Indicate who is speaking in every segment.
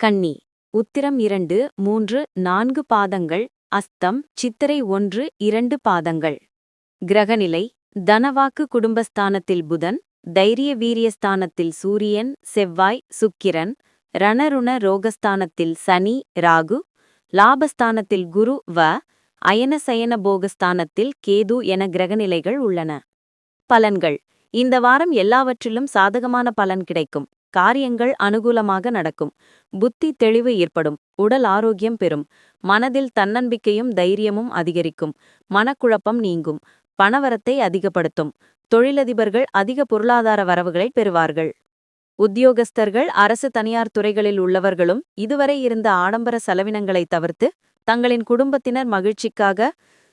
Speaker 1: கன்னி உத்திரம் 2, 3, 4 பாதங்கள். அஸ்தம் சித்திரை 1, 2 பாதங்கள். கிரகநிலை தனவாக்கு குடும்பஸ்தானத்தில் புதன், தைரிய வீரியஸ்தானத்தில் சூரியன், செவ்வாய், சுக்கிரன், ரணருண ரோகஸ்தானத்தில் சனி, ராகு, லாபஸ்தானத்தில் குரு அயன சயன போகஸ்தானத்தில் கேது என கிரகநிலைகள் உள்ளன. பலன்கள் இந்த வாரம் எல்லாவற்றிலும் சாதகமான பலன் கிடைக்கும். காரியங்கள் அனுகூலமாக நடக்கும். புத்தி தெளிவு ஏற்படும். உடல் ஆரோக்கியம் பெறும். மனதில் தன்னம்பிக்கையும் தைரியமும் அதிகரிக்கும். மனக்குழப்பம் நீங்கும். பணவரத்தை அதிகப்படுத்தும். தொழிலதிபர்கள் அதிக பொருளாதார வரவுகளை பெறுவார்கள். உத்தியோகஸ்தர்கள் அரசு தனியார் துறைகளில் உள்ளவர்களும் இதுவரை இருந்த ஆடம்பர செலவினங்களை தவிர்த்து தங்களின் குடும்பத்தினர் மகிழ்ச்சிக்காக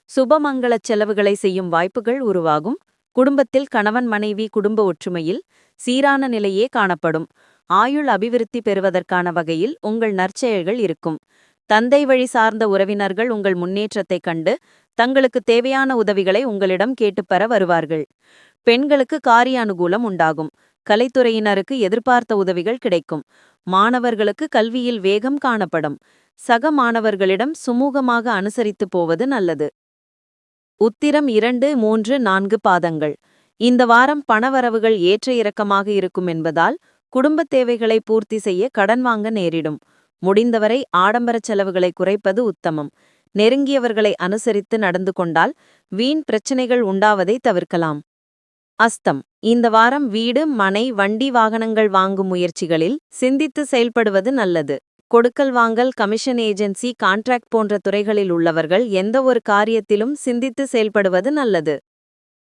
Speaker 1: சுபமங்களச் செலவுகளை செய்யும் வாய்ப்புகள் உருவாகும். குடும்பத்தில் கணவன் மனைவி குடும்ப ஒற்றுமையில் சீரான நிலையே காணப்படும். ஆயுள் அபிவிருத்தி பெறுவதற்கான வகையில் உங்கள் நற்செயல்கள் இருக்கும். தந்தை வழி சார்ந்த உறவினர்கள் உங்கள் முன்னேற்றத்தைக் கண்டு தங்களுக்கு தேவையான உதவிகளை உங்களிடம் கேட்டுப்பெற வருவார்கள். பெண்களுக்கு காரிய அனுகூலம் உண்டாகும். கலைத்துறையினருக்கு எதிர்பார்த்த உதவிகள் கிடைக்கும். மாணவர்களுக்கு கல்வியில் வேகம் காணப்படும். சக மாணவர்களிடம் சுமூகமாக அனுசரித்து போவது நல்லது. உத்திரம் 2, 3, 4 பாதங்கள். இந்த வாரம் பணவரவுகள் ஏற்ற இறக்கமாக இருக்கும் என்பதால் குடும்பத் தேவைகளை பூர்த்தி செய்ய கடன் வாங்க நேரிடும். முடிந்தவரை ஆடம்பர செலவுகளை குறைப்பது உத்தமம். நெருங்கியவர்களை அனுசரித்து நடந்து கொண்டால் வீண் பிரச்சினைகள் உண்டாவதை தவிர்க்கலாம். அஸ்தம் இந்த வாரம் வீடு, மனை, வண்டி, வாகனங்கள் வாங்கும் முயற்சிகளில் சிந்தித்து செயல்படுவது நல்லது. கொடுக்கல் வாங்கல், கமிஷன் ஏஜென்சி, கான்ட்ராக்ட் போன்ற துறைகளில் உள்ளவர்கள் எந்த ஒரு காரியத்திலும் சிந்தித்து செயல்படுவது நல்லது.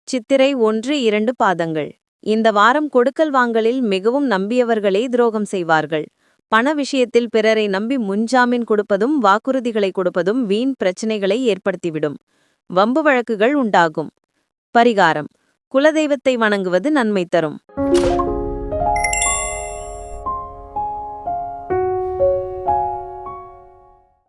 Speaker 1: சித்திரை 1, 2 பாதங்கள். இந்த வாரம் கொடுக்கல் வாங்கலில் மிகவும் நம்பியவர்களே துரோகம் செய்வார்கள். பண விஷயத்தில் பிறரை நம்பி முன்ஜாமீன் கொடுப்பதும் வாக்குறுதிகளை கொடுப்பதும் வீண் பிரச்சினைகளை ஏற்படுத்திவிடும். வம்பு வழக்குகள் உண்டாகும். பரிகாரம் குலதெய்வத்தை வணங்குவது நன்மை தரும்.